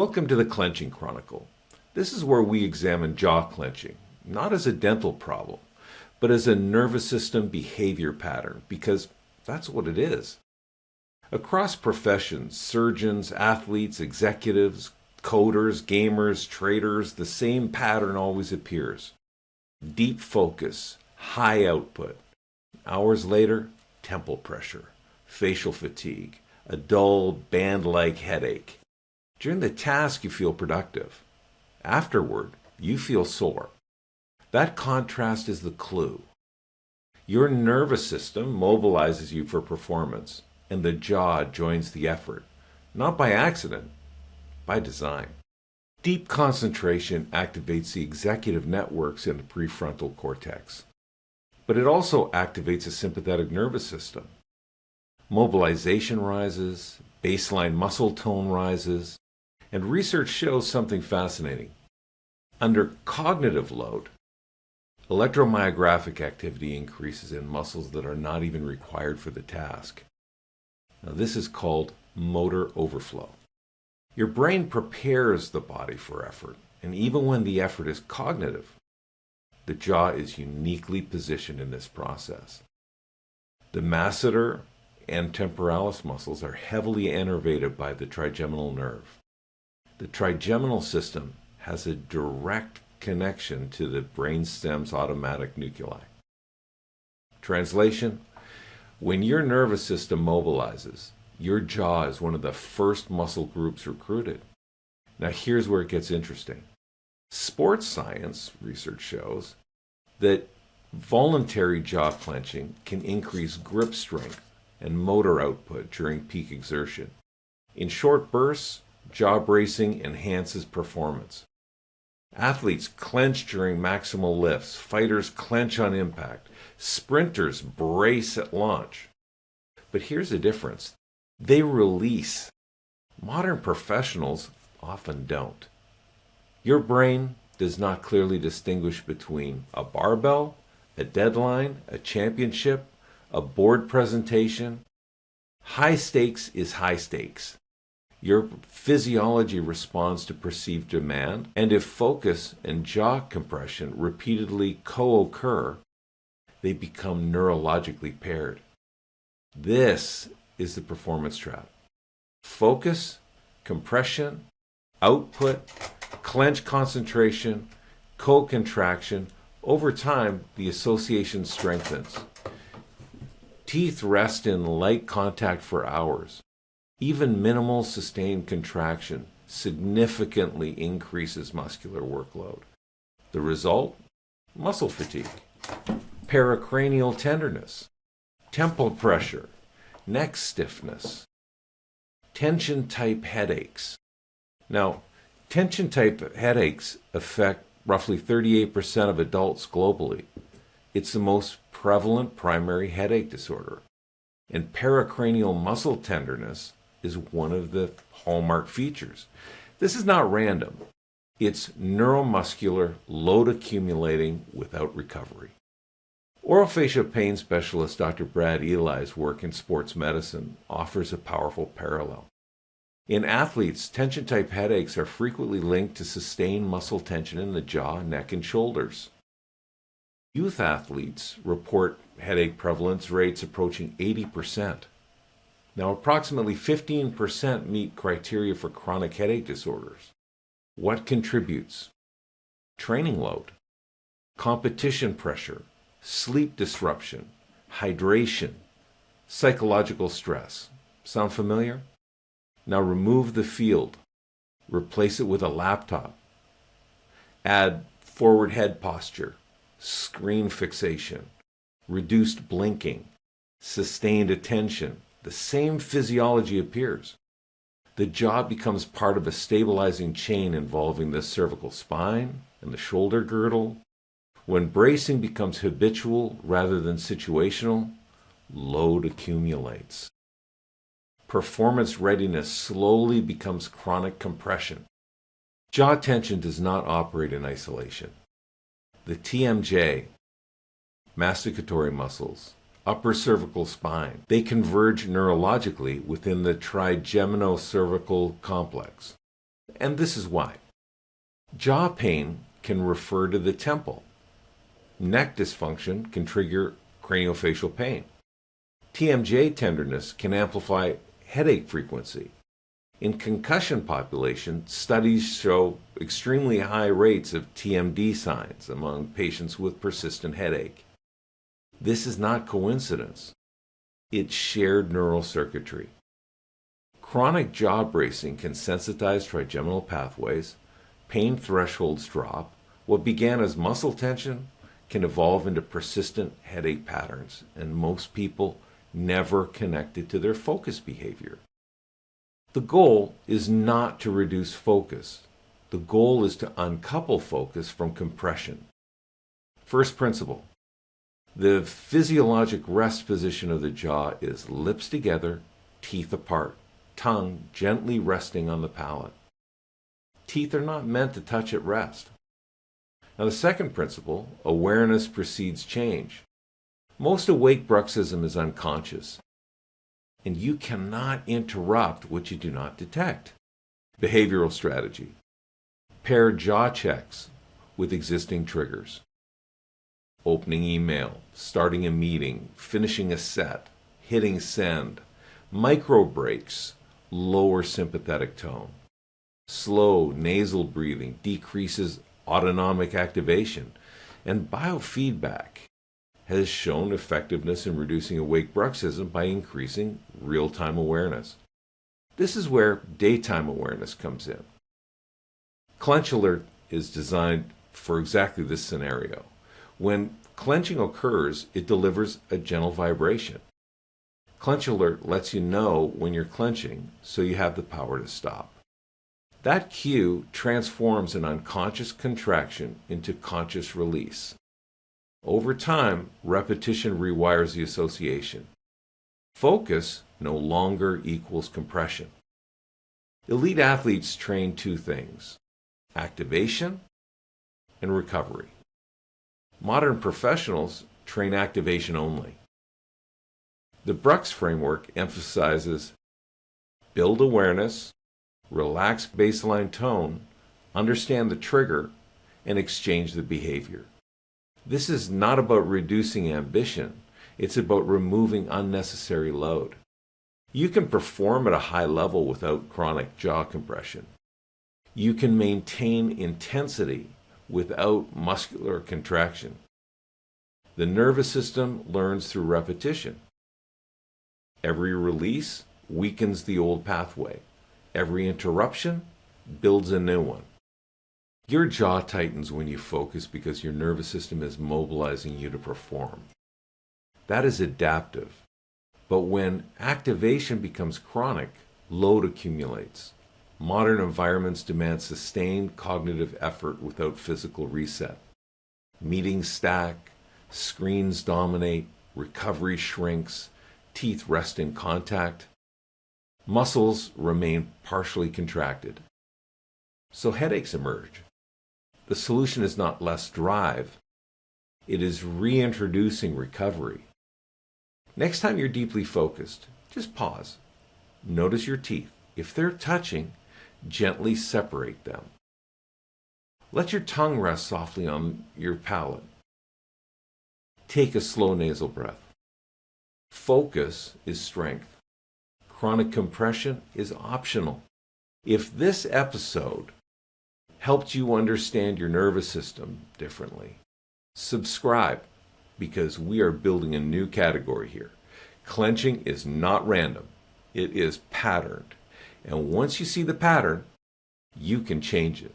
Welcome to the Clenching Chronicle. This is where we examine jaw clenching, not as a dental problem, but as a nervous system behavior pattern, because that's what it is. Across professions, surgeons, athletes, executives, coders, gamers, traders, the same pattern always appears. Deep focus, high output. Hours later, temple pressure, facial fatigue, a dull, band-like headache. During the task, you feel productive. Afterward, you feel sore. That contrast is the clue. Your nervous system mobilizes you for performance, and the jaw joins the effort, not by accident, by design. Deep concentration activates the executive networks in the prefrontal cortex, but it also activates the sympathetic nervous system. Mobilization rises, baseline muscle tone rises, and research shows something fascinating. Under cognitive load, electromyographic activity increases in muscles that are not even required for the task. Now, this is called motor overflow. Your brain prepares the body for effort, and even when the effort is cognitive, the jaw is uniquely positioned in this process. The masseter and temporalis muscles are heavily innervated by the trigeminal nerve. The trigeminal system has a direct connection to the brainstem's automatic nuclei. Translation: when your nervous system mobilizes, your jaw is one of the first muscle groups recruited. Now here's where it gets interesting. Sports science research shows that voluntary jaw clenching can increase grip strength and motor output during peak exertion. In short bursts, jaw bracing enhances performance. Athletes clench during maximal lifts. Fighters clench on impact. Sprinters brace at launch. But here's the difference. They release. Modern professionals often don't. Your brain does not clearly distinguish between a barbell, a deadline, a championship, a board presentation. High stakes is high stakes. Your physiology responds to perceived demand, and if focus and jaw compression repeatedly co-occur, they become neurologically paired. This is the performance trap. Focus, compression, output, clench concentration, co-contraction. Over time, the association strengthens. Teeth rest in light contact for hours. Even minimal sustained contraction significantly increases muscular workload. The result? Muscle fatigue, pericranial tenderness, temple pressure, neck stiffness, tension-type headaches. Now, tension-type headaches affect roughly 38% of adults globally. It's the most prevalent primary headache disorder. And pericranial muscle tenderness is one of the hallmark features. This is not random. It's neuromuscular load accumulating without recovery. Orofacial pain specialist Dr. Brad Eli's work in sports medicine offers a powerful parallel. In athletes, tension-type headaches are frequently linked to sustained muscle tension in the jaw, neck, and shoulders. Youth athletes report headache prevalence rates approaching 80%. Now, approximately 15% meet criteria for chronic headache disorders. What contributes? Training load, competition pressure, sleep disruption, hydration, psychological stress. Sound familiar? Now remove the field. Replace it with a laptop. Add forward head posture, screen fixation, reduced blinking, sustained attention. The same physiology appears. The jaw becomes part of a stabilizing chain involving the cervical spine and the shoulder girdle. When bracing becomes habitual rather than situational, load accumulates. Performance readiness slowly becomes chronic compression. Jaw tension does not operate in isolation. The TMJ, masticatory muscles, upper cervical spine, they converge neurologically within the trigeminocervical complex. And this is why. Jaw pain can refer to the temple. Neck dysfunction can trigger craniofacial pain. TMJ tenderness can amplify headache frequency. In concussion populations, studies show extremely high rates of TMD signs among patients with persistent headache. This is not coincidence. It's shared neural circuitry. Chronic jaw bracing can sensitize trigeminal pathways, pain thresholds drop, what began as muscle tension can evolve into persistent headache patterns, and most people never connect it to their focus behavior. The goal is not to reduce focus. The goal is to uncouple focus from compression. First principle. The physiologic rest position of the jaw is lips together, teeth apart, tongue gently resting on the palate. Teeth are not meant to touch at rest. Now the second principle, awareness precedes change. Most awake bruxism is unconscious, and you cannot interrupt what you do not detect. Behavioral strategy. Pair jaw checks with existing triggers. Opening email, starting a meeting, finishing a set, hitting send, micro breaks, lower sympathetic tone. Slow nasal breathing decreases autonomic activation, and biofeedback has shown effectiveness in reducing awake bruxism by increasing real-time awareness. This is where daytime awareness comes in. Clench Alert is designed for exactly this scenario. When clenching occurs, it delivers a gentle vibration. Clench Alert lets you know when you're clenching, so you have the power to stop. That cue transforms an unconscious contraction into conscious release. Over time, repetition rewires the association. Focus no longer equals compression. Elite athletes train two things: activation and recovery. Modern professionals train activation only. The Brux framework emphasizes build awareness, relax baseline tone, understand the trigger, and exchange the behavior. This is not about reducing ambition. It's about removing unnecessary load. You can perform at a high level without chronic jaw compression. You can maintain intensity without muscular contraction. The nervous system learns through repetition. Every release weakens the old pathway. Every interruption builds a new one. Your jaw tightens when you focus because your nervous system is mobilizing you to perform. That is adaptive. But when activation becomes chronic, load accumulates. Modern environments demand sustained cognitive effort without physical reset. Meetings stack, screens dominate, recovery shrinks, teeth rest in contact. Muscles remain partially contracted. So headaches emerge. The solution is not less drive. It is reintroducing recovery. Next time you're deeply focused, just pause. Notice your teeth. If they're touching, gently separate them. Let your tongue rest softly on your palate. Take a slow nasal breath. Focus is strength. Chronic compression is optional. If this episode helped you understand your nervous system differently, subscribe, because we are building a new category here. Clenching is not random. It is patterned. And once you see the pattern, you can change it.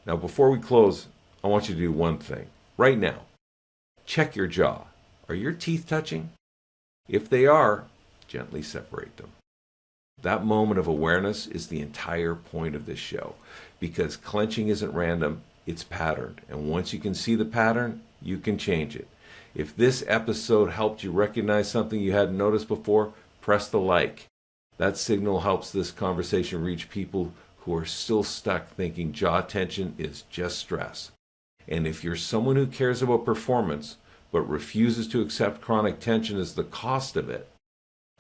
Now, before we close, I want you to do one thing. Right now, check your jaw. Are your teeth touching? If they are, gently separate them. That moment of awareness is the entire point of this show, because clenching isn't random, it's patterned. And once you can see the pattern, you can change it. If this episode helped you recognize something you hadn't noticed before, press the like. That signal helps this conversation reach people who are still stuck thinking jaw tension is just stress. And if you're someone who cares about performance but refuses to accept chronic tension as the cost of it,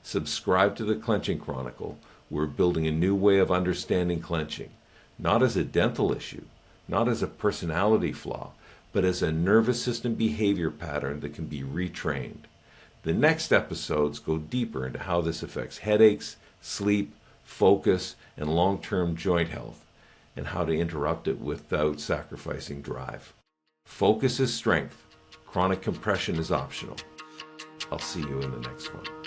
subscribe to the Clenching Chronicle. We're building a new way of understanding clenching. not as a dental issue, not as a personality flaw, but as a nervous system behavior pattern that can be retrained. The next episodes go deeper into how this affects headaches, sleep, focus, and long-term joint health, and how to interrupt it without sacrificing drive. Focus is strength. Chronic compression is optional. I'll see you in the next one.